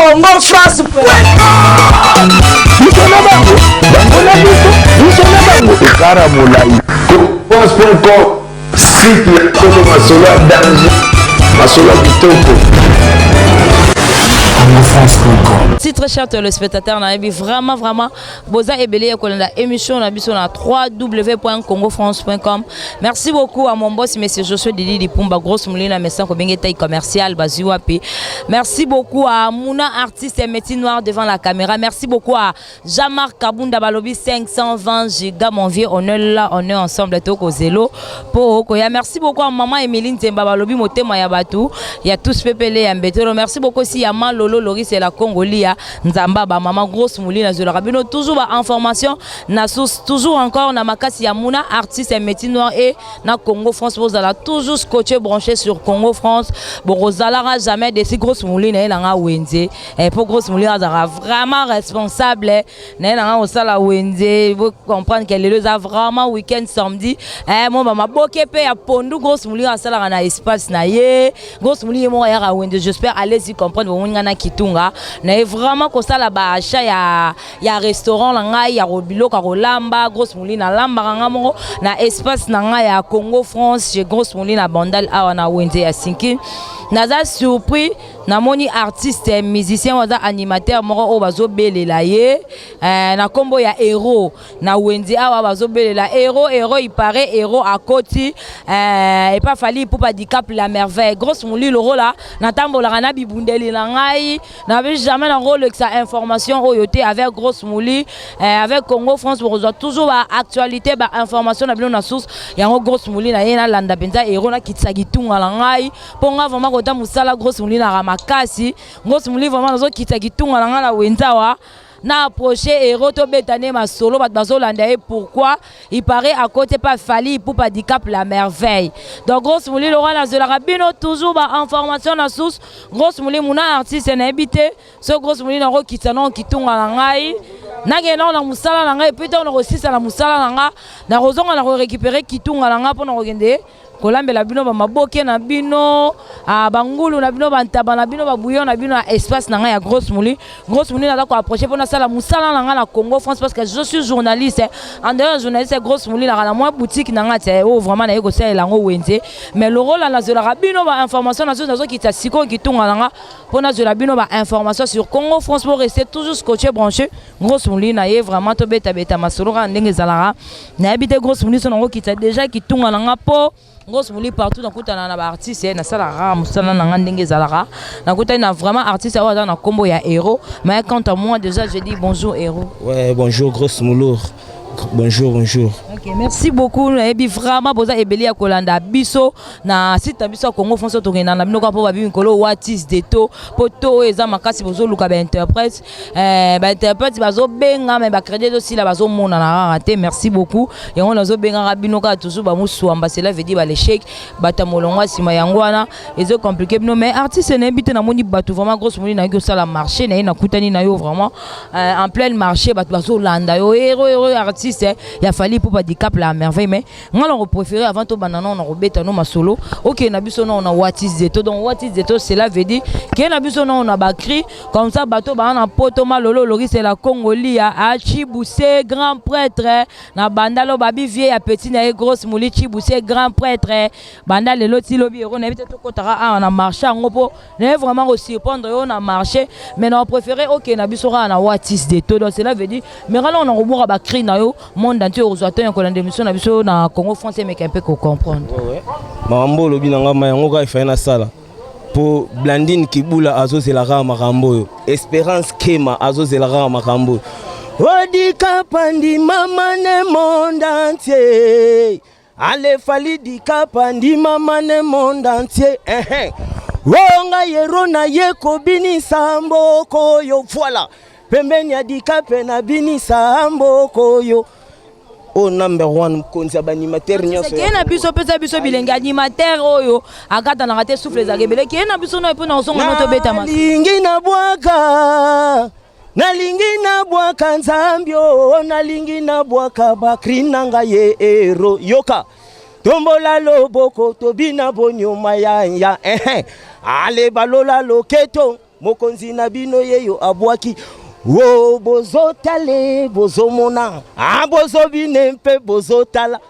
congofrance.com. Site ya Congo Masolo ya danger, Masolo ya kitoko. Si très cher téléspectateurs, on a vraiment Boza et Belé la émission on a sur la www.congofrance.com. Merci beaucoup à mon boss monsieur Joshua Didi Dipumba grosse moulina message ko benga taille commercial bazuapi. Merci beaucoup à Mouna artiste et métier noir devant la caméra. Merci beaucoup à Jean-Marc Kabunda Balobi 520 giga mon vieux on est là on est ensemble toko zelo pour koya. Merci beaucoup à maman Emeline Temba Balobi motema ya batu ya tous pepele ya mbetero. Merci beaucoup aussi à Malolo Loris et la Congolia Nzamba ba maman grosse moulina de la rabino toujours ba information na source toujours encore na makasi ya Mouna artiste et métier noir et na Congo France vous allez toujours scotché branché sur Congo France bon Rosalara jamais de si grosse moulina na nga wenze et pour grosse moulina sera vraiment responsable na nga osala wenze vous comprendre qu'elle est vraiment week-end samedi moi ba maboke pe ya pondu grosse moulina sala na espace na ye grosse moulina mo ya wenze j'espère allez-y comprendre bon ngana kitunga na vraiment ko sala ba achat ya restaurant la ngai ya robilo ka rolamba grosse moulina lamba nga mo na espace na ngai ya Congo France j'ai grosse moulina bandal awa na wenze ya sinki naza surpris na moni artiste musicien waza animateur moko o bazo belela ye na kombo ya héros na wenze awa bazo belela héros il paraît héros à côté et pas fali pour pas handicap la merveille grosse mouli le rôle là na tambola na bibundeli la ngai na jamais na rôle que ça information oyoté avec grosse mouli avec Congo France pour toujours ba actualité ba information na bino na source ya grosse mouli na yena landa penza héros na kitsaki tunga la ngai ponga vraiment kota musala grosse mouli na ramakasi grosse mouli vraiment nazo kitsaki tunga la ngai la wenzawa na approché héros to betane ma solo bat bazo landa et pourquoi il paraît à côté pas fali pour pas handicap la merveille donc grosse mouli le roi de la rabino toujours ba information na source grosse mouli muna artiste na habité ce grosse mouli na ro kitano kitunga la ngai nagena na musala na ngai plutôt na rosisa na musala na nga na rozonga na récupérer kitunga la nga pour na rogende kolambela bino ba maboke na bino bangulu na bino bantaba na bino babuyo na bino espace na nga ya grosse mouli na ko approcher pour na sala musala na nga na Congo France parce que je suis journaliste en dehors journaliste grosse mouli na moi boutique na nga te oh vraiment na yeko sala ngo wenze mais le rôle na zola rabino ba information na zo ki ta siko ki tunga na nga pour na zola bino ba information sur Congo France pour rester toujours scotché branché grosse mouli na ye vraiment to beta masolo ka ndenge zalara na habité grosse mouli so na ngo ki ta déjà ki tunga na nga po grosse mouli partout dans kutana na ba artiste na sala ra musala na ndenge zalara na kutana na vraiment artiste wa na kombo ya héros mais quant à moi déjà je dis bonjour héros. Ouais bonjour grosse moulour. Bonjour. OK, merci beaucoup. Et puis vraiment boza ebeli ya kolanda biso na site biso Congo France to ngena na binoka po babi nkolo watis deto poto eza makasi bozo luka ba interprète interprète bazo benga mais ba crédit aussi la bazo mona na raté merci beaucoup et on nazo benga binoka toujours ba musu ambassadeur veut dire ba l'échec bata molonga sima yangwana ezo compliqué bino mais artiste na bité na moni batu vraiment grosse moni na yo sala marché na kutani na yo vraiment en plein marché batu bazo landa yo héros artiste il a fallu pour pas handicap la merveille mais on préféré avant tout banana on robeta no masolo OK na biso on a what is the donc what is the cela veut dire que na biso on a bakri comme ça bateau ba na poto malolo lori c'est la Congolia a Chiboussé grand prêtre na bandalo babi vie ya petit na grosse mouli Chiboussé grand prêtre bandale loti lobi on a vite to kotara on a marché en po ne vraiment aussi répondre on a marché mais on préféré OK na biso na what is the donc cela veut dire mais là on a robora bakri na yo monde entier aux attend qu'on a des missions na biso na Congo français mais qu'un peu qu'on comprendre ouais mambo lobi nanga mayango ka ifana sala pour Blandine Kibula azo zelara makambo Espérance Kema azo zelara makambo Odika pandi mama ne monde entier ale fali dika pandi mama ne monde entier wonga yero na yeko bini sambo koyo voilà pembeni ya dika pena bini sambo koyo oh number 1 konza animateur nyonso ke na biso pesa biso bilenga animateur oyo akata na raté souffle za rebele ke na biso no pe na songo moto beta ma lingi na bwaka nzambio na lingi na bwaka bakrinanga ye ero yoka tombola loboko tobina bonyuma ya ale balola loketo mokonzi na bino yeyo abwaki wo bozotale bozomona bozobine mpe bozotala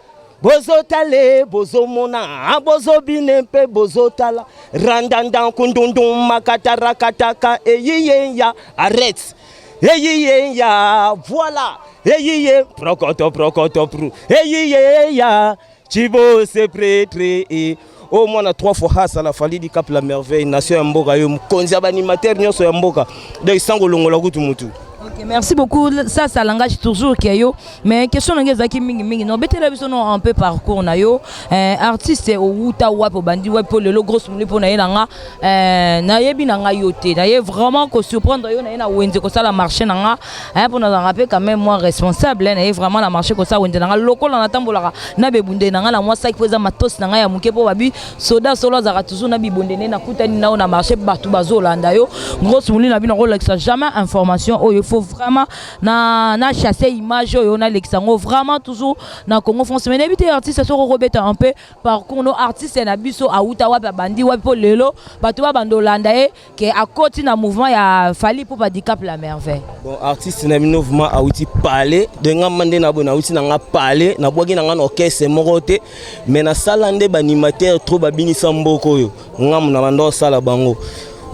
bozotale bozomona bozobine mpe bozotala randandan kundundum makatarakataka eyiyeya arrête eyiyeya voilà eyiye prokoto pru eyiyeya chibo se prêtre et au moins 3 fois hasala fali di cap la merveille nation ya mboka yo mkonzi abanimateur nyonso ya mboka donc sango longola kutu mutu. Ok, merci beaucoup. Ça langage toujours qu'il y a. Mais question nange zaki mingi non betela biso non un peu parcours na yo artiste o wuta wapo bandi wapo le gros muli po na yanga na yebi na nga yote na ye vraiment ko surprendre yo na wenze ko sala marché na nga pour na rappeler quand même moi responsable na ye vraiment na marché ko sa wenze na nga lokola na tambola na bebunde na nga na moi ça qui faisait matos na nga ya muke po babi soda solo za toujours na bibonde na kutani na marché batu bazolanda yo gros muli na bino relaxa jamais information o faut vraiment na chasser image yo na l'exango vraiment toujours na Congo France mais n'habite artiste so robeta un peu parcours nos artistes na biso a uta wa bandi wa po lelo bato ba bandolanda e que à côté na mouvement ya fali pour handicap la merveille. Bon artiste na mouvement a uti parler de ngamande na bona uti na nga parler na bogi na nga orchestre morote mais na salande ba animateur trop babini samboko yo ngam na bando sala bango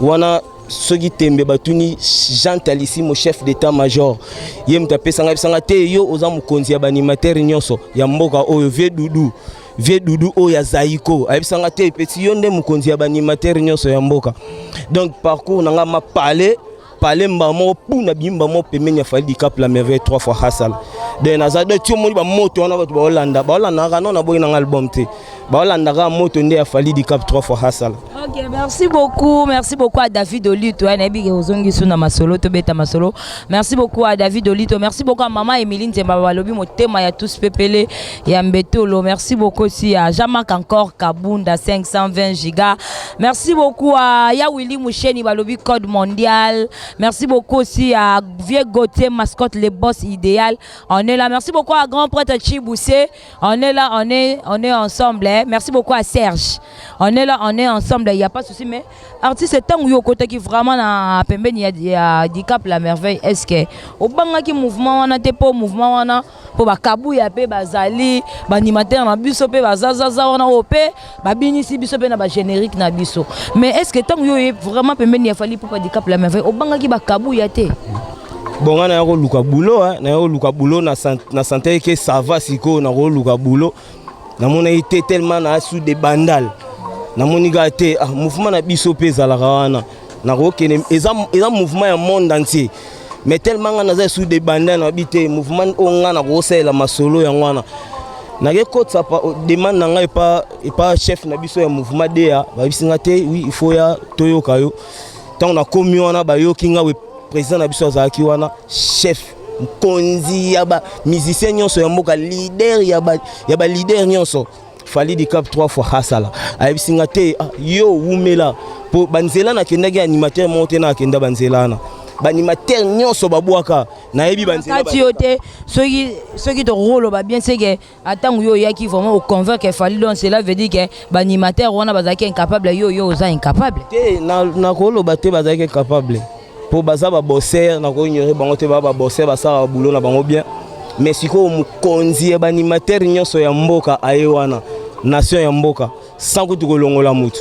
wana soki tembe batuni Jean Talissi mon chef d'état-major yem tapé sanga te yo oza mukonzi ya banimateur nyonso ya mboka oyo vie dudu oyo ya Zaiko ayebisanga te petit yo nde mukonzi ya banimateur nyonso ya mboka donc parcours nanga ma parler mbamo puna bimba mo pemenya fali di cap la merveille 3 fois hasal de naza de tu moni ba moto wana batu ba Hollanda ka non na boyi na album te ba Hollanda ka moto nde ya fali di cap 3 fois hasal. Ok, merci beaucoup à David Olito nabi ozongi suna masolo to beta masolo. Merci beaucoup à David Olito, merci beaucoup à maman Emeline Temba balobi motema ya tous pepele ya mbetolo. Merci beaucoup aussi à Jean-Marc encore Kabunda 520 giga. Merci beaucoup à ya Willy Moucheni balobi code mondial. Merci beaucoup aussi à Vieux Gauthier, mascotte les boss idéal. On est là. Merci beaucoup à grand prêtre Chiboussé. On est là, on est ensemble. Hein. Merci beaucoup à Serge. On est là, on est ensemble. Il n'y a pas de souci. Mais artiste, c'est tant que côté qui vraiment na pembe il y a handicap la merveille. Est-ce que au banga qui mouvement on a des pas mouvement on a pour bakabu ya pe bazali banimateur na biso pe bazazaza on a opé babini si biso pe na ba générique na biso. Mais est-ce que tant que vraiment pembe il a fallu pour handicap la merveille au banga qui bakabu ya te. Bon na yako luka boulot na yako luka boulot na santé que ça va siko na ko luka boulot na mona été tellement na sous des bandales na moni gâté mouvement na biso pe za la wana na ko kene eza mouvement ya monde entier mais tellement na sous des bandales na bité mouvement onga na ko sela masolo ya ngwana na ke kotsa pa demande na ngai pas chef na biso ya mouvement DA ba bisinga te oui il faut ya toyoka yo tant na komi wana ba yo kinga we président na biso azaki wana chef konzi ya ba musicien nyonso ya mboka leader ya ba leader nyonso fali di cap 3 fois hasala ayibisinga te yo wumela po banzela na kendaki animateur monte na kenda banzela na banimateur nyonso babwaka na yebi banzela kati yote soki to rôle ba bien c'est que attends yo yaki vraiment au convaincre fali donc cela veut dire que banimateur wana bazaki incapable yo oza incapable te na rôle ba te bazaki incapable pour baza ba bosser na ko ignorer bango te ba bosser ba sa boulot na bango bien mais siko mukonzi ya banimateur nyonso ya mboka ayewana nation ya mboka sans ko tukolongola mutu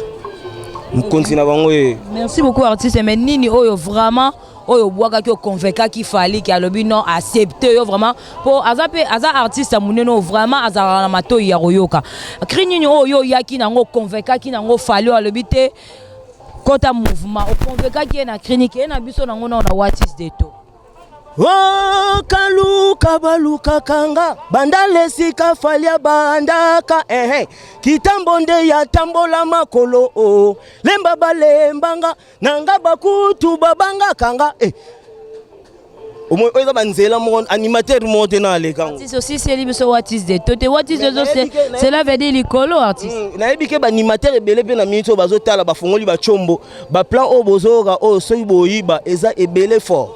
mukonzi na bango merci beaucoup artiste mais nini oyo vraiment oyo bwaka ki convaincre ki fali ki alobi non accepter yo vraiment pour aza artiste muneno vraiment azara na mato ya royoka krinini oyo yaki nango convaincre ki nango fali alobi te kota mouvement au convaincre ki na clinique na biso nango na what is de to oh kaluka baluka kanga bandale sika falia bandaka kitambo nde ya tambola makolo lemba balembanga nanga bakutu babanga kanga oza banzela mon animateur monte na lekango artiste aussi c'est libiso what is de to what is de cela veut dire likolo artiste na yebike ba animateur ebele pe na minito bazotala bafongoli ba chombo ba plan o bozoka o soyi boyiba eza ebele fort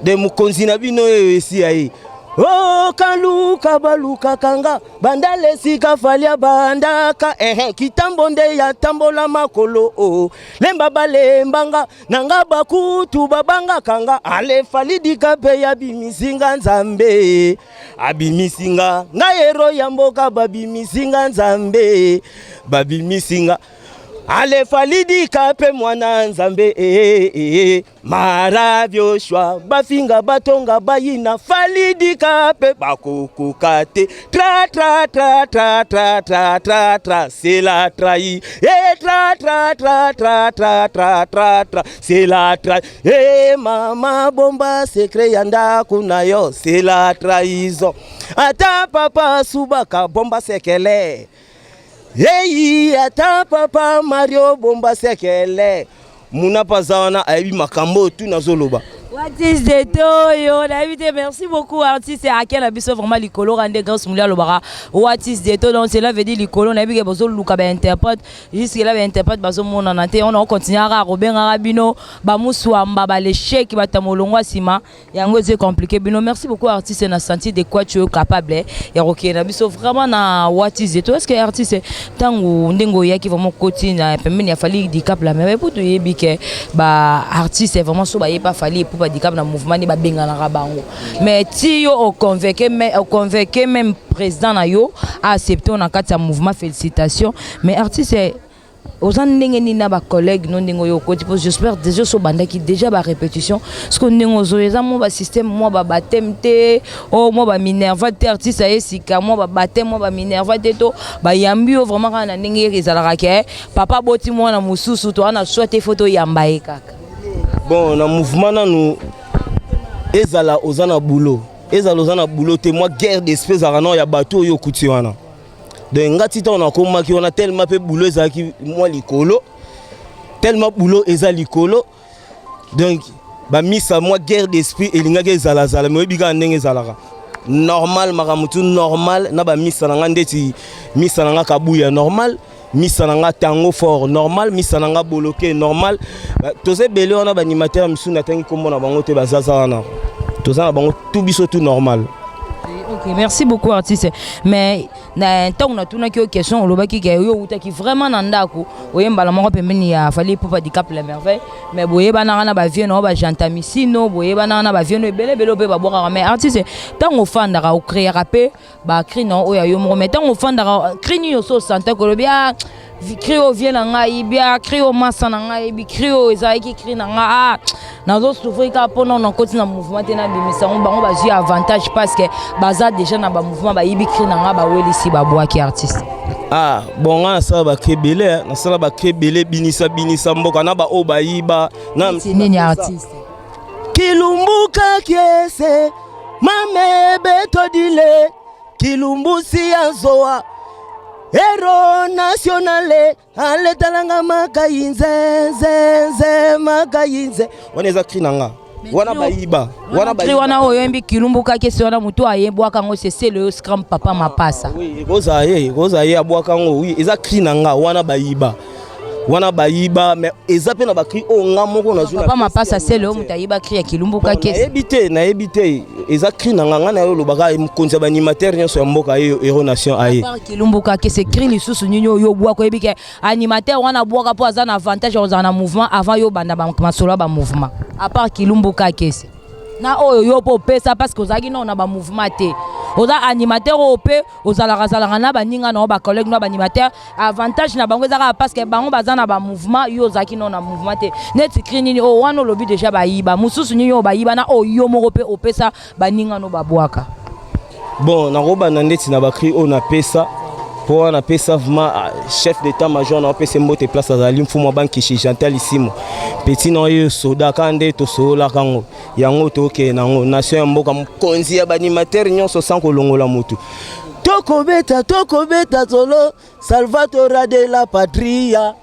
de mukonzi na bino esi ayi Oh kaluka baluka kanga bandale sika falia bandaka kitambonde ya tambola makolo oh lemba balembanga nanga bakutu babanga kanga ale falidika pe ya bimisinga nzambe abimisinga ngayero ya mboka babimisinga nzambe babimisinga ale falidika pe mwana nzambe maravyoshwa bafinga batonga bayina falidika pe bakukukate tra tra tra tra tra tra tra tra c'est la trahi tra tra tra tra tra tra tra tra c'est la trahi mama bomba secret yanda kuna yo c'est la trahison ata papa subaka bomba sekele Hey, ata papa Mario bomba sekele muna pazawana aibi makambo tu nazoloba. What is the toyo? Merci beaucoup artiste à quel abisso vraiment l'icolo rende grâce moulia lobara. What is the toyo? Donc cela veut dire l'icolo n'a vu que bozo luka ba interprète jusqu'à là ba interprète bazo mona nante on continuera à Robin Arabino ba muswamba ba l'échec ba tamolongwa sima yango c'est compliqué bino. Merci beaucoup artiste na senti de quoi tu es capable et OK na biso vraiment na what is the toyo. Est-ce que artiste tango ndengo yaki vraiment continue na pembeni ya fali di cap la mais pour to yebike ba artiste vraiment so ba pas fali pour handicap na mouvement ni ba benga na rabango mais ti yo au convainqué même président na yo a accepté on a kati ya mouvement félicitations mais artiste aux ndenge ni na ba collègue non ndingo yo ko tipo j'espère déjà so banda qui déjà ba répétition parce que ndingo zo eza mo ba système mo ba baptême te o mo ba minerva te artiste ayesika mo ba baptême mo ba minerva te to ba yambi yo vraiment kana ndenge ezalaka ke papa boti mo na mususu to ana souhaiter photo yamba e kaka. Bon, na mouvement nous ezala ozana boulot. Ezala ozana boulot te moi guerre d'espèce arano ya bateau yo kutiwana. De ngati ta on a koma ki on a tellement peu boulot ezaki moi likolo. Tellement boulot ezali likolo. Donc ba misa moi guerre d'esprit elinga ke ezala zala mais bika ndenge ezalaka. Normal makamutu normal na ba misa na ndeti misa na kabuya normal. Misananga tango fort normal misananga boloké normal tozé belé on a ba animateur misu na tangi komona bango te bazaza wana tozana bango tout biso tout normal. OK, merci beaucoup artiste mais na tant on a tuna ki question olobaki ke yo utaki vraiment na ndako oyembala moko pembeni ya fali pour handicap la merveille mais boyeba na ba vie no ba jantamisino boyeba na ba vie no belé pe ba boka mais artiste tant on fandaka o créer rapé ba cri non oya yo mo mais tant on fandaka cri ni yo so santé ko lobia crio vient na ngai bia crio massa na ngai bi crio ezaki cri na nga nazo souffrir ka pona on continue na mouvement te na bimisa on ba ji avantage parce que baza déjà na ba mouvement ba yibi cri na nga ba weli si ba boaki artiste bon nga ça ba kebele na sala ba kebele binisa mboka na ba o ba yiba na nini artiste kilumbuka kiese mame beto dile kilumbusi anzoa Hero nationale ale talanga makayinze makayinze waneza krinanga wana bayiba wana oyembi kilumbuka kesi wana mutu ayebwaka ngo c'est le scrum papa mapasa oui goza ye abwaka ngo oui eza krinanga wana bayiba mais ezape na bakri onga moko na zuna papa mapasa c'est le mutu ayiba kri ya kilumbuka kesi na ebite eza krinanga ngana yo lobaka mkonza ba animateur nyonso ya mboka Hero Nation aye kilumbuka kesi kri lisusu nyonyo yo bwako ebike animateur wana bwaka po azana avantage ozana mouvement avant yo banda ba masolo ba mouvement à part kilumbuka kesi na oyo yo po pesa parce que ozaki na ba mouvement te oza animateur opé ozalaka na ba ninga na ba collègue na ba animateur avantage na bango ezaka parce que bango bazana ba mouvement yo ozaki na mouvement te net cri nini o wana lobi déjà ba yiba mususu nini yo ba yiba na oyo moko pe opesa ba ninga no ba bwaka bon na roba na ndeti na ba cri o na pesa pour on appelle ça vraiment chef d'état-major na pesa mbote place azali mfumo banki chez Chantal Isimo petit no yo soda kande to sola kango yango to ke nango nation mboka mkonzi ya animateur nyonso sans kolongola mutu toko beta solo Salvatore de la Patria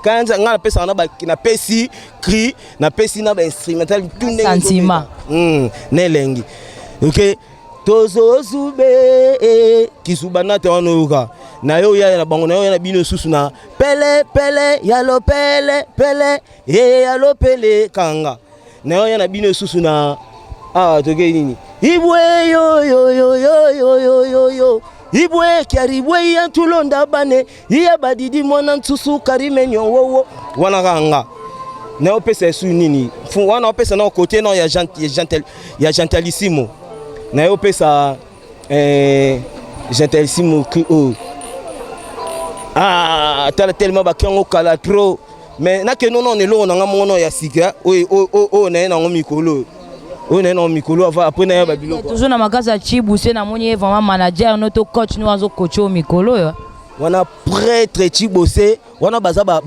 quand nga pesa na pesi cri na pesi na ba instrumental tout sentiment nelengi OK tozo zube kisubana te wanoka na yo ya na bango na yo na bino susu na pele yalo pele yalo pele kanga na yo ya na bino susu na Ah, toke nini? Ibwe yo yo yo yo yo yo yo yo. Ibwe kiaribwe ya tulonda bane. Iya badidi mwana ntusu karime nyonwo. Wana kanga. Na opesa su nini? Wana opesa na côté non ya gentilissimo. Na opesa gentilissimo ki o. Ah, tellement ba kango kala trop. Mais na ke non elo na ngamono ya sika. Na na ngomikolo. On est en mikolo après na ba biloko. Toujours na magaza Chibu c'est na moni vraiment manager notre coach nous azo coacher au mikolo yo. Wana prêtre Chibose, wana baza ba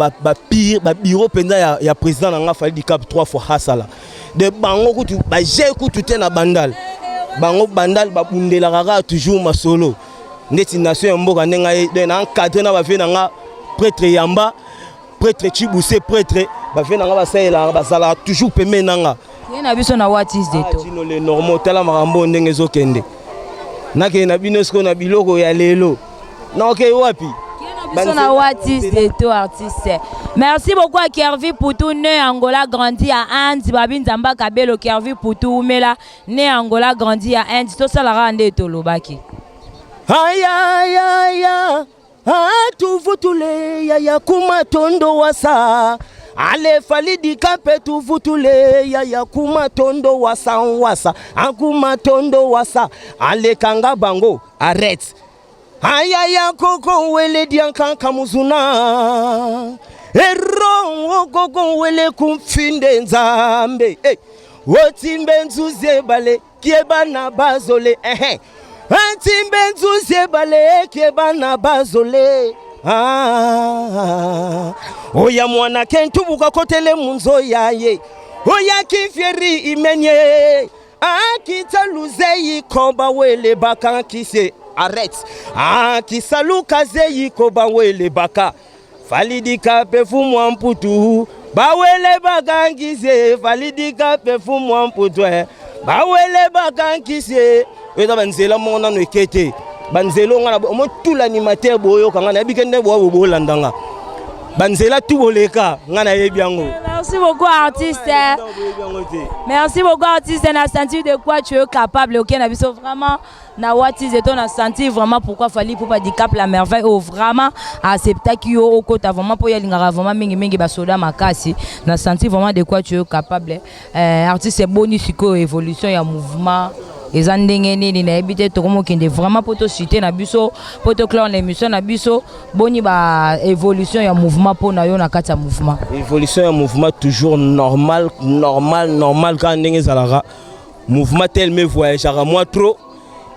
pire ba bureau penza ya président nga fali di cap 3 fois hasala. De bango kutu ba je kutu te na bandal. Bango bandal ba bundela kaka toujours masolo. Ndeti nation mboka ndenga de na encadrer na ba ve na nga prêtre Yamba, prêtre Chibose, prêtre ba ve na nga ba sala ba sala toujours peme nanga. Na biso na what is the to dino le normal tala makambo ndenge ezokende nake na binosco na biloko ya lelo na okay wapi biso na what is the to artiste. Merci beaucoup à Kervi Poutou né Angola grandi à Inde babinzamba kabelo Kervi Poutou mela né Angola grandi à Inde to sala rande to lobaki aya ya ya tu vutule ya kuma tondo wasa. Ale falidi kape tu vutule ya kuma tondo wasa akuma tondo wasa ale kanga bango arrête aya ya koko wele dianka kamuzuna ero koko wele kumfinde nzambe wotimbe nzuze bale kieba na bazole wotimbe nzuze bale kieba na bazole. Oya mwana kentubuka kotele munzo yaye. Oya kifieri imenye. Akitaluze yikoba wele baka kise arrête. Kisaluka ze yikoba wele baka. Falidika pefumu amputu. Bawele bakangize. Falidika pefumu amputu. Bawele bakangize. Weda banzela mona nwekete. Banzelo ngana mo tout l'animateur boyo kanga na bikende bo bolandanga banzela tout boleka ngana yebiango. Merci beaucoup artiste. Merci beaucoup artiste, na senti de quoi tu es capable. OK na biso vraiment na what is it on a senti vraiment pourquoi fallait pour pas handicap la merveille au vraiment accepter qui au côté vraiment pour y aller vraiment mingi ba soda makasi na senti vraiment de quoi tu es capable. Artiste c'est bonus ko évolution ya mouvement. Les andengeni ni na ebité to komo kende vraiment pour te citer na biso pour te clore l'émission na biso boni ba évolution ya mouvement pour na yo na kati ya mouvement. Évolution ya mouvement toujours normal quand ndenge zalara mouvement tel me voyageara moi trop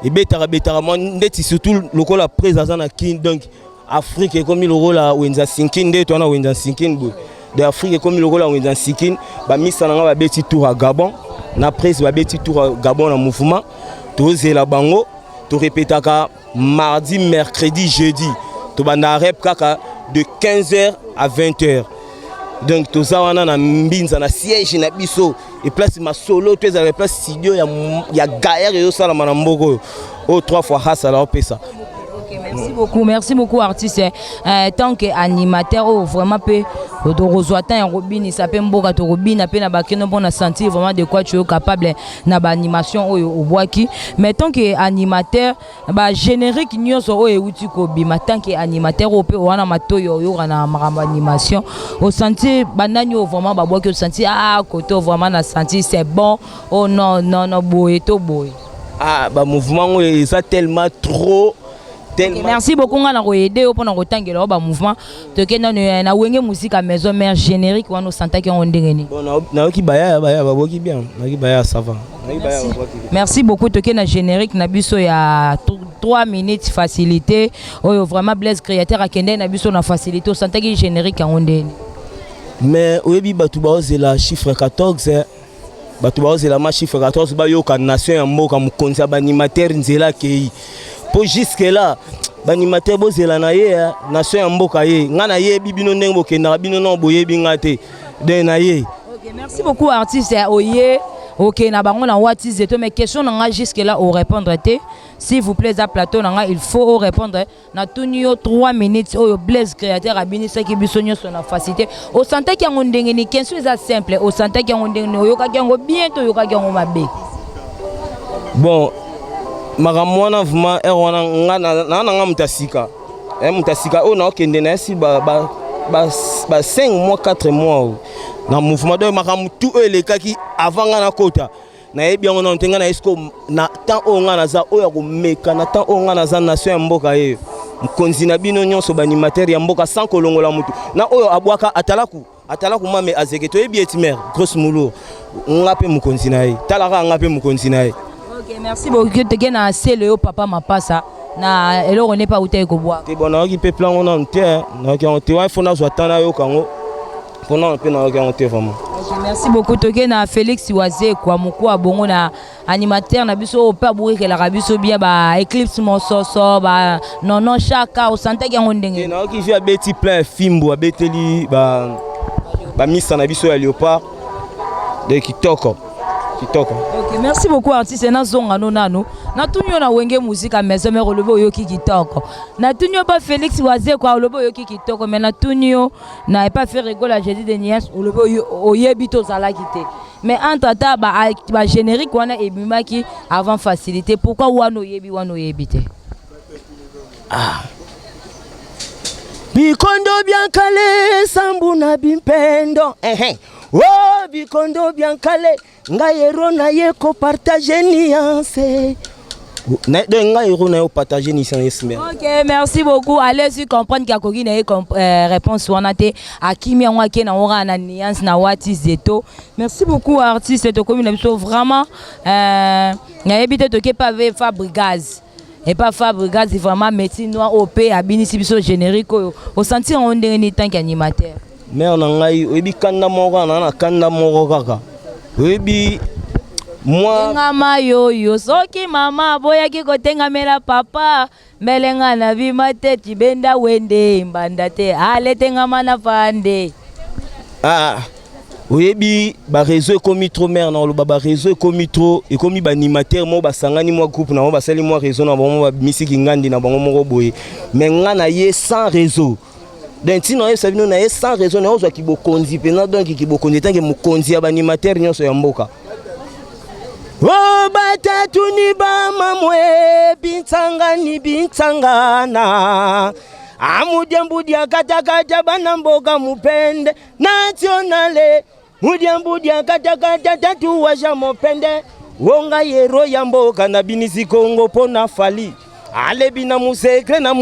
et betara moi ndeti surtout lokola présence na kin donc Afrique comme le rôle la wenza sinkin de to na wenza sinkin bo de Afrique comme le rôle la wenza sinkin ba misana nga ba beti tour à Gabon. Na presse ba beti tour Gabon na mouvement to zela bango to répétaka mardi mercredi jeudi to banda rep kaka de 15h à 20h donc to za wana na mbinza na siège na biso et place ma solo to za place studio ya gaère yo sala na mboko o 3 fois hasala opesa. Merci beaucoup artiste. Tant que animateur vraiment peut de rejoindre Robin ça peut mboka to Robin na pe na bakeno pour na sentir vraiment de quoi tu es capable na ba animation au boaki mais tant que animateur ba générique nyonso o euti ko bima tant que animateur o pe wana matoyo yo na maramba animation au sentir bananyo vraiment ba boaki au sentir koto vraiment na sentir c'est bon oh non boy to boy ba mouvement ça tellement trop. Okay, merci beaucoup ngana ko aider pour na kotangela ba mouvement to ke na wenge musique à maison mère générique wana santa ki on ndengeni bon na ki baya boki bien na ki baya ça va merci beaucoup to ke na générique na biso ya 3 minutes facilité oyo vraiment Blaise créateur akende na biso na facilité santa ki générique on ndeni mais oyebi batu ba ozela chiffre 14 batu ba ozela ma chiffre 14 ba yo ka nation ya mboka mukonzi ba animateur nzela kei. Pour jusque là, l'animateur bozela na ye nation ya mboka ye ngana ye bibino ndenge bokenda bino no boye bingate de na ye. OK, merci beaucoup artiste oye. OK na bango na what is it mais question nga jusque là au répondre té s'il vous plaît à plateau nga il faut répondre na tunio 3 minutes au Blaise créateur abini ça ki bisonyo son facilité au santé ki ngondenge ni question ça simple au santé ki ngondenge yo ka ngo bien to yo ka ngo mabe. Bon, makamwana vraiment erwana nga mutasika. Mutasika o na okende na si ba 5 mois 4 mois na mouvement de makamu tout elekaki avant nga na kota. Na yebi yango na ntenga na esko na temps o nga na za o ya ko meka na temps o nga na za nation ya mboka ye. Mukonzi na bino nyonso ba animateur ya mboka sans kolongola mutu. Na oyo abwaka atalaku mame azeke to yebi etimer grosse moulou. Ngape mukonzi na ye. Talaka ngape mukonzi na ye. OK, merci beaucoup te na sele yo papa mapasa. Na eloko n'est pas outé ko boire. Te bona ki pe plan on te na ki on te wa fona zo tana yo kango. Pona pe na ki on te vraiment. OK, merci beaucoup toke na Félix Waze kwa mukwa bongo na animateur na biso pa bourri ke la rabiso bien ba Eclipse Mososo ba non chaka o sante ki ngondenge. Na ki via beti plein fimbo abeteli ba misa na biso ya Léopard de Kitoko. OK, merci beaucoup artiste na zonga no nano. Na tunyo na wenge musique à maison mais relevo yo Kitoko. Na tunyo ba Félix Waze kwa relevo yo Kitoko mais na tunyo na pas fait rigoler jeudi dernier relevo yo oyebi to zala kité. Mais entre ta ba générique wana ebimaki avant facilité. Pourquoi wano yebi te? Ah. Bikondo bien calé sambuna bimpendo. Oh bikondo bien calé ngairo na ye ko partager niance. OK, merci beaucoup. Allez-y comprendre qu'il y a une réponse à qui mi on a na nuance na wati zeto. Merci beaucoup artiste de commune vraiment na habité to ke pas Fabrigaz. Et pas Fabrigaz c'est vraiment métier noir OP à binisi biso générique au sentir on ndenge tant qu'animateur. Mais on a oyebi kanda moko na kanda moko kaka. Oyebi moi ngama yo soki mama boya ki kotenga mela papa melenga na bimate tibenda wende mbanda te alete ngama na pande. Oyebi ba réseau komi trop mère na lo ba réseau komi trop et komi ba animateur mo ba sangani mo groupe na mo ba sali mo réseau na bango ba misiki ngandi na bango moko boye mais ngana ye sans réseau. Donc si non ça vino na ye sans réseau na ozo ki bokonzi pena donc ki bokonzi tanke mokonzi ya ba animateur nyonso ya mboka. Oh batatu ni ba mamwe bintangana amudiambudia katakata bana mboka mupende nationale mudiambudia katakata tatu washa mopende wonga yero ya mboka na binisi Kongo pona fali ale bina musekre na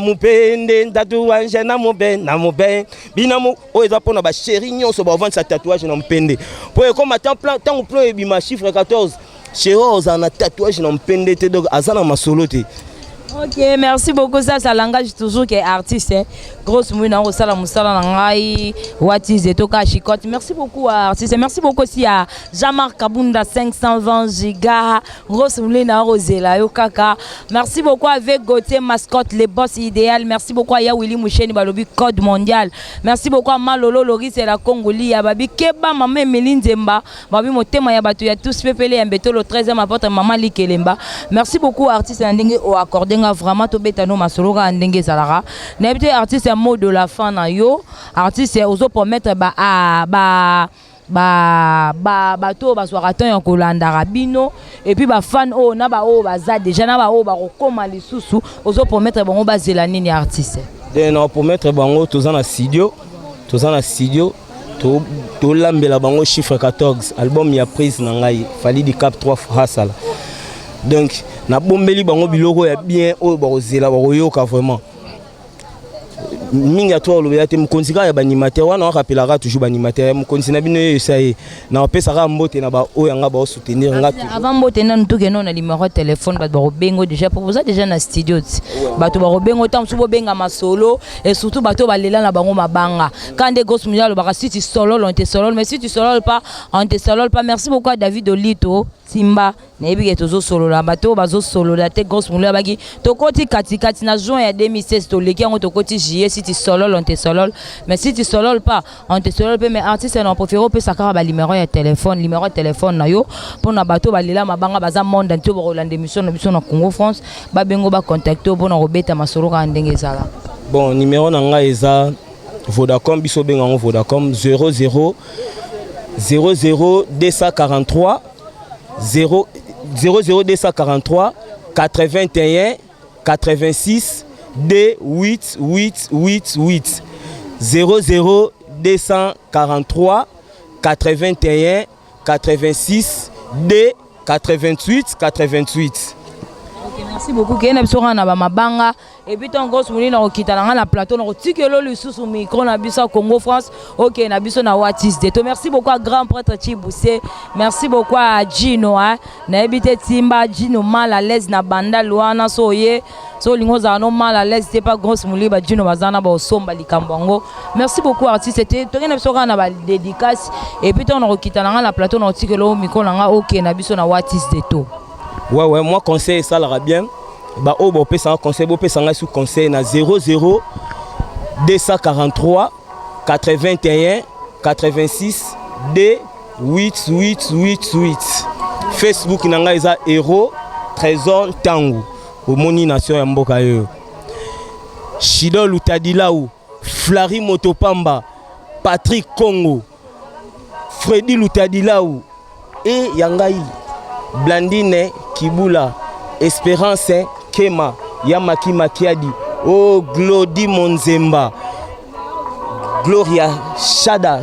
mupende tatu washa na mube bina mu oza pona ba chéri nyonso ba vendre sa tatouage na mpende pour comme attend plan tant plan e bima chiffre 14 chéri oza na tatouage na mpende te donc azana masolo te. OK, merci beaucoup. Ça langage toujours qui est artiste. Grosse mouina au sala musala nangai wati zetoka chicote. Merci beaucoup à artiste. Merci beaucoup aussi à Jean-Marc Kabunda 520 giga. Grosse mouina Rosela yo kaka. Merci beaucoup avec Gauthier Mascotte les boss idéal. Merci beaucoup à Ya Willy Moucheni balobi code mondial. Merci beaucoup à Malolo Loris et la Congoli ya babi Keba maman Melinzemba. Babi motema ya batu ya tous pepele mbeto le 13e apporte maman Likelemba. Merci beaucoup artiste ndenge au accordé vraiment to betano masolo ka ndenge zalara n'habité artiste un mot de la fin na yo artiste ozo promettre bato baswaraton ya kolanda rabino et puis ba fan o na ba o baza déjà na ba o ba kokoma lisusu ozo promettre bango bazela nini artiste de na promettre bango tozana studio to lambela bango chiffre 14 album ya prise na ngai fali di cap 3 fois. Donc na bombeli bango biloko ya bien o bazela bakoyoka vraiment minga to lo ya te mukonzika ya banimateur wana rapelaka toujours banimateur mukonzina bino yesaye na pesaka mbote na ba o yanga ba soutenir ngatu avant mbote na ntuke non na numéro téléphone ba bengo déjà proposer déjà na studio bato ba bengo tam subo benga masolo et surtout bato balela na bango mabanga quand des grosses milliards ba si tu solo on te solo mais si tu solo pas on te solo pas. Merci beaucoup à David Olito Simba nebi ke tozo solo la bato bazo solo la te grosse milliards bagi to koti kati na juin ya 2016 to leki ngo to koti juillet si tu solo on te solo mais si tu solo pas on te solo mais artiste on préfère pe sakara ba numéro de téléphone na yo pona bato balela mabanga baza monde ntio ba rolande mission na biso na Congo France ba bengo ba contacter pona robeta masolo ka ndenge zala. Bon numéro na nga eza Vodacom biso benga ngo Vodacom 00 243 0 00243 81 86 D8888 00243 81 86 D8888. Merci beaucoup. Kena biso na ba mabanga et puis ton gros moulin na okita na plateau na tikelo le sous micro na biso Congo France. OK na biso na Watis de to. Merci beaucoup à grand prêtre Chiboussé. Merci beaucoup à Gino hein. Na ebité Timba Gino mal à l'aise na banda Luana soye. So lingo za no mal à l'aise c'est pas gros moulin ba Gino bazana ba somba likambango. Merci beaucoup artiste c'était to na biso na ba dédicace et puis ton okita na plateau na tikelo micro na OK na biso na Watis de to. Ouais, moi conseil ça l'ira bien. Bah oh bon pesa conseil bon pesa sous conseil na 00 243 81 86 D8888. Facebook nanga eza héros trésor tangu omoni nation ya mboka yo. Shido Lutadilaou, Flari Motopamba, Patrick Congo, Freddy Lutadilaou et Yangai Blandine Kibula, Espérance Kema, Yamaki Makiadi, oh Glody Monzemba, Gloria Shada,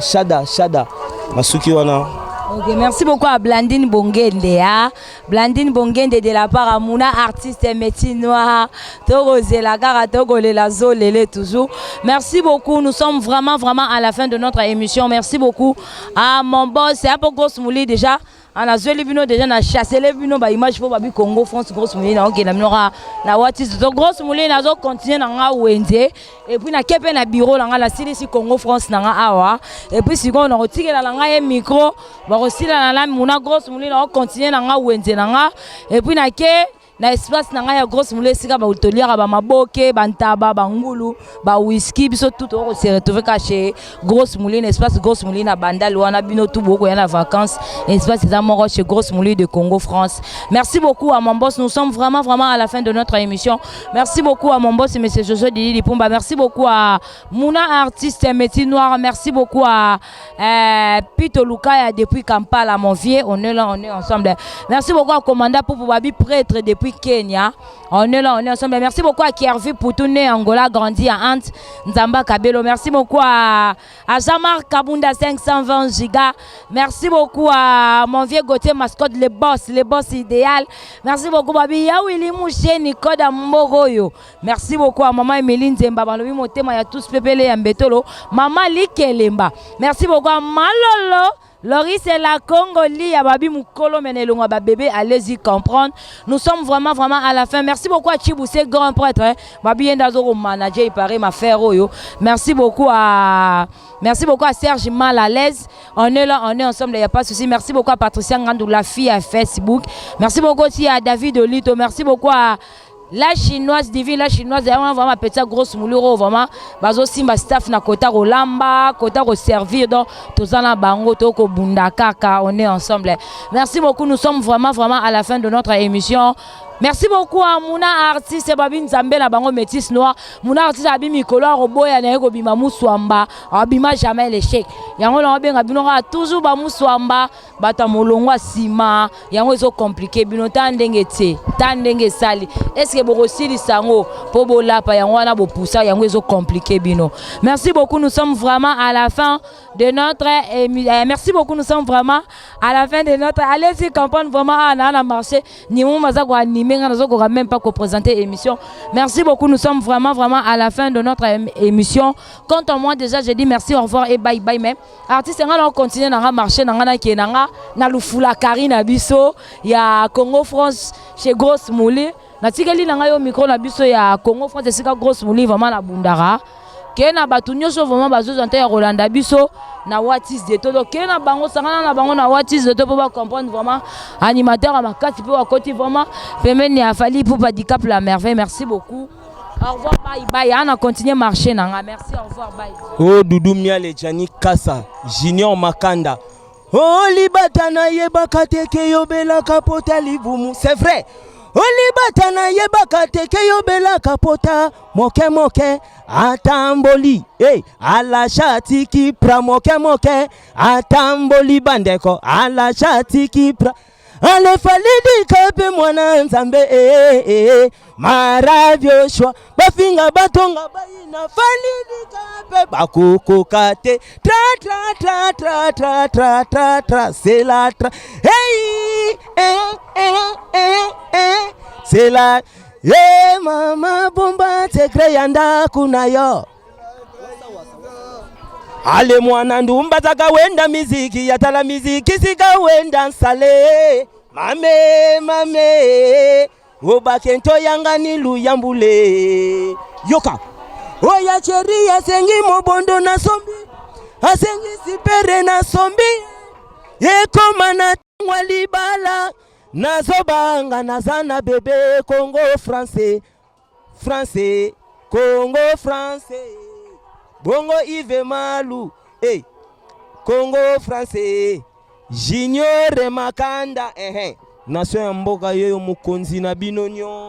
Masuki wana. Ok, merci beaucoup à Blandine Bongende. Hein? Blandine Bongende de la part à Mouna, artiste métier noir. Torosé la gara, Togolé la zolele toujours. Merci beaucoup. Nous sommes vraiment à la fin de notre émission. Merci beaucoup à mon boss. C'est un peu gros mouli déjà. On a joué les vino déjà, on a chassé les vino, bah image pour babi Congo France grosse moulin, ok na minora na Watis donc grosse moulin na zo continuer na nga wende et puis na kepe na bureau na nga la si Congo France na nga awa et puis si on a retiré la nga micro ba resila na la muna grosse moulin na continuer na nga wende na nga et puis na ke na espace na nga ya grosse moulin sika ba utoliera ba maboke ba ntaba ba ngulu ba whisky biso tout on se retrouver caché grosse moulin espace grosse moulin na bandal wana bino tout beaucoup ya na vacances espace des amoureux chez grosse moulin de Congo France. Merci beaucoup à mon boss, nous sommes vraiment à la fin de notre émission. Merci beaucoup à mon boss monsieur Jojo Didi Pumba. Merci beaucoup à Mouna artiste métier noir. Merci beaucoup à Pito Lukaya depuis Kampala mon vieux. On est là, on est ensemble. Merci beaucoup à commandant pour Babi prêtre depuis Kenya. On est là, on est ensemble. Merci beaucoup à Kervi Poutoune Angola grandi à Ant Nzamba Kabelo. Merci beaucoup à Jamar Kabunda 520 giga. Merci beaucoup à mon vieux Gauthier mascotte les boss idéal. Merci beaucoup Babi Yawili Mouché Nikoda Mboroyo. Merci beaucoup à maman Emeline Zemba Balobi Motema ya tous pepele ya Mbetolo. Maman Likelemba. Merci beaucoup à Malolo. Loris c'est la Congoli ya babi mukolo menelonga ba bébé allez-y comprendre. Nous sommes vraiment à la fin. Merci beaucoup à Chiboussé grand prêtre hein. Babi Ndazoro manager il paraît ma frère oyo. Merci beaucoup à Serge Mal à l'aise. On est là, on est ensemble, il n'y a pas de souci. Merci beaucoup à Patricia Ngandou la fille à Facebook. Merci beaucoup aussi à David Olito. Merci beaucoup à la chinoise divine, la chinoise vraiment petite grosse mouluro vraiment bazo simba staff na kota rolamba kota ko servir donc tous en bango to ko bunda kaka on est ensemble. Merci beaucoup, nous sommes vraiment à la fin de notre émission. Merci beaucoup à Mouna artiste Babin Zambé la bango métis noir. Mouna artiste abi mikolo roboya na ko bima muswamba abima jamais l'échec. Yango la benga binora toujours ba muswamba bata molongwa sima yango zo compliqué bino tandenge sali. Est-ce que bokosili sango po bolapa yango wana bo poussa yango zo compliqué bino. Merci beaucoup, nous sommes vraiment à la fin de notre merci beaucoup, nous sommes vraiment à la fin de notre allez-y comprendre vraiment na marché ni mon maza ko animer on même pas qu'on présenter l'émission. Merci beaucoup, nous sommes vraiment à la fin de notre émission. Quant à moi déjà je dis merci, au revoir et bye bye même. Artiste on continue na marcher na lufula Karina biso ya Congo France chez Grosse Mouli. Na tikeli na yo micro na biso ya Congo France esika Grosse Mouli vraiment na bundara. Kena batu nyonso vraiment bazozanta ya Rolanda biso na Watis de todo kena bango sangana na bango na Watis de todo pour comprendre vraiment animateur à makati pour côté vraiment pemeni a fallu pour handicap la merveille. Merci beaucoup. Au revoir bye bye. On a continué marcher nanga. Merci, au revoir bye. Oh Doudou Miale Jani Kassa Junior Makanda. Oh libatana yebaka teke yobela kapota libumu. C'est vrai. Olibatana yebaka teke yobela kapota moke atamboli ala shati kipra moke atamboli bandeko ala shati kipra ale falidi kape mwana nzambe maravyoshwa bafinga batonga baina falidi kape bakukuka te tra tra tra tra tra tra tra tra c'est la tra hey c'est la mama bomba tekre yanda kunayo ale mwana ndumba zaka wenda miziki yatala miziki sika wenda nsale mame obakento yanga nilu yambule yoka oya cheri asengi mobondo na sombi asengi sipere na sombi yekoma na tangwa libala nazobanga nazana bebe Congo français Congo français bongo Yves Malu Congo français Junior Makanda nation ya mboka yoyo mukonzi na binonyo